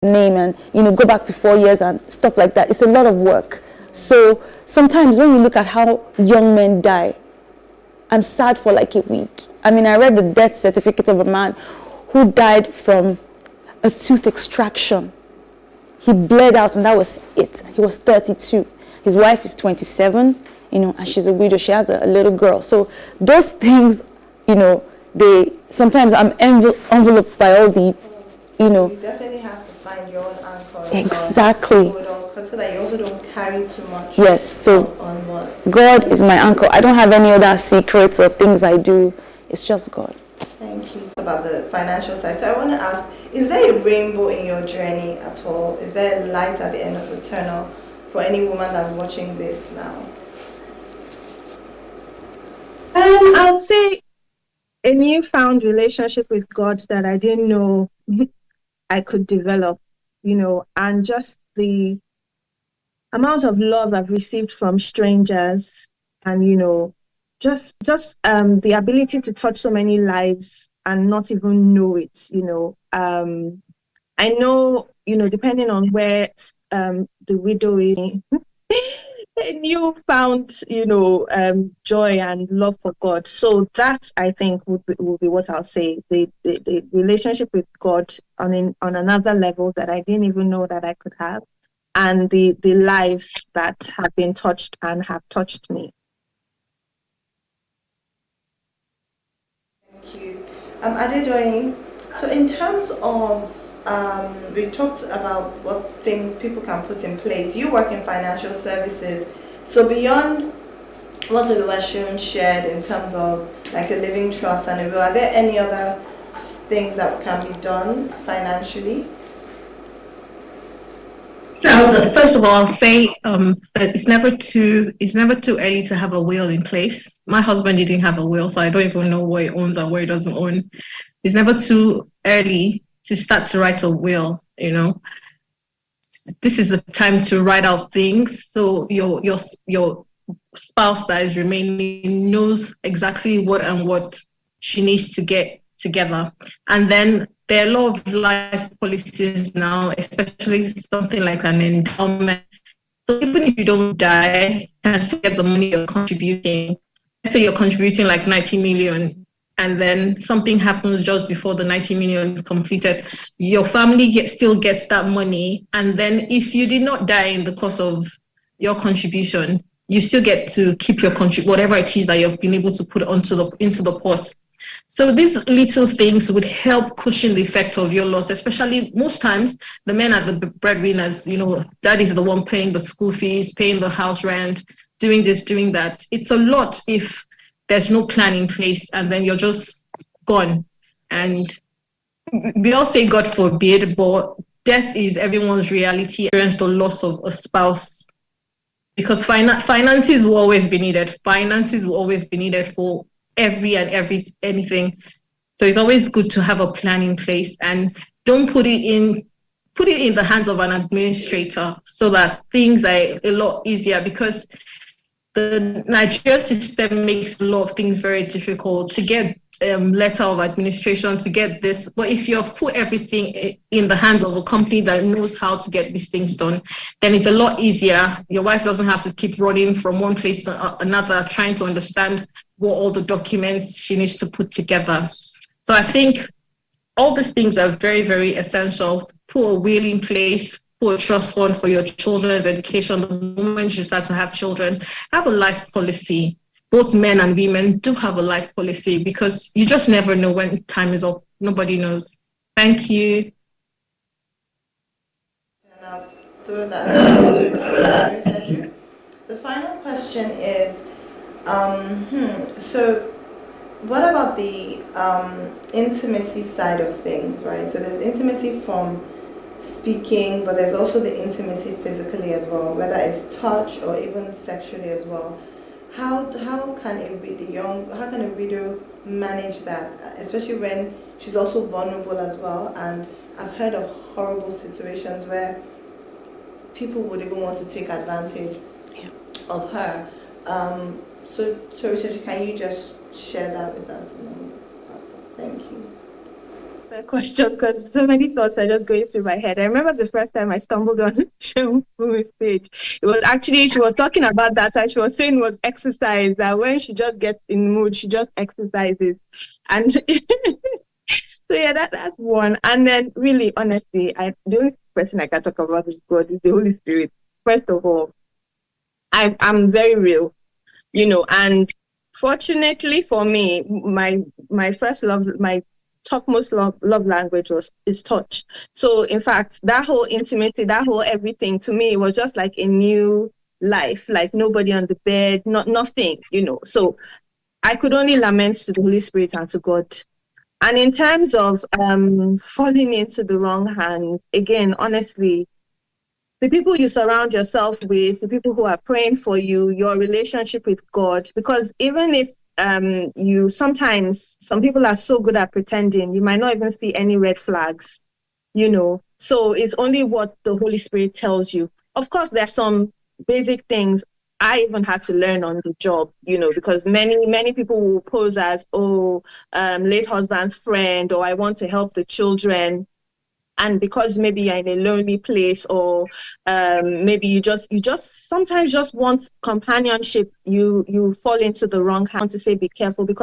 name and go back to 4 years and stuff like that. It's a lot of work. So sometimes when we look at how young men die, I'm sad for like a week. I mean, I read the death certificate of a man who died from a tooth extraction. He bled out and that was it. He was 32. His wife is 27, and she's a widow. She has a little girl. So those things, they sometimes I'm enveloped by all the, You definitely have to find your own anchor. Exactly. So that you also don't carry too much. Yes. So on what? God is my anchor. I don't have any other secrets or things I do. It's just God. Thank you. About the financial side. So I want to ask, is there a rainbow in your journey at all? Is there a light at the end of the tunnel for any woman that's watching this now? I would say a newfound relationship with God that I didn't know I could develop, and just the amount of love I've received from strangers, and just the ability to touch so many lives and not even know it. I know, depending on where the widow is, a newfound, joy and love for God. So that, I think, would be what I'll say. The relationship with God on another level that I didn't even know that I could have, and the lives that have been touched and have touched me. Thank you. Adedoyin, so in terms of, we talked about what things people can put in place. You work in financial services. So beyond what Oluwaseun shared in terms of like a living trust and a will, are there any other things that can be done financially? So first of all, I'll say that it's never too early to have a will in place. My husband didn't have a will, so I don't even know what he owns and what he doesn't own. It's never too early to start to write a will. This is the time to write out things so your spouse that is remaining knows exactly what she needs to get together. And then there are a lot of life policies now, especially something like an endowment. So even if you don't die, you can still get the money you're contributing. Let's say you're contributing like 90 million, and then something happens just before the 90 million is completed. Your family still gets that money. And then if you did not die in the course of your contribution, you still get to keep your whatever it is that you've been able to put into the pot. So these little things would help cushion the effect of your loss, especially most times the men are the breadwinners. Dad is the one paying the school fees, paying the house rent, doing this, doing that. It's a lot if there's no plan in place and then you're just gone. And we all say God forbid, but death is everyone's reality. Experience the loss of a spouse, because finances will always be needed. Finances will always be needed for anything. So it's always good to have a plan in place, and don't put it in the hands of an administrator so that things are a lot easier, because the Nigerian system makes a lot of things very difficult to get letter of administration, to get this. But if you've put everything in the hands of a company that knows how to get these things done, then it's a lot easier. Your wife doesn't have to keep running from one place to another, trying to understand what all the documents she needs to put together. So I think all these things are very, very essential. Put a will in place, put a trust fund for your children's education. The moment you start to have children, have a life policy. Both men and women do have a life policy, because you just never know when time is up. Nobody knows. Thank you. And I'll throw that to Cedric. The final question is, so what about the intimacy side of things, right? So there's intimacy from speaking, but there's also the intimacy physically as well, whether it's touch or even sexually as well. How can a widow manage that, especially when she's also vulnerable as well? And I've heard of horrible situations where people would even want to take advantage of her. So Researcher, can you just share that with us? Thank you. That question, because so many thoughts are just going through my head. I remember the first time I stumbled on Seun Fumi's page. It was actually, she was talking about that, and she was saying it was exercise, that when she just gets in mood, she just exercises. And so yeah, that's one. And then really, honestly, the only person I can talk about is God, is the Holy Spirit. First of all, I'm very real, and fortunately for me, my first love, my topmost love language is touch. So in fact, that whole intimacy, that whole everything, to me, it was just like a new life, like nobody on the bed, nothing, So I could only lament to the Holy Spirit and to God. And in terms of falling into the wrong hands, again, honestly, the people you surround yourself with, the people who are praying for you, your relationship with God, because even if some people are so good at pretending, you might not even see any red flags, so it's only what the Holy Spirit tells you. Of course, there's some basic things I even had to learn on the job, because many people will pose as, late husband's friend, or I want to help the children. And because maybe you're in a lonely place, or maybe you just sometimes just want companionship, you fall into the wrong hand to say be careful, because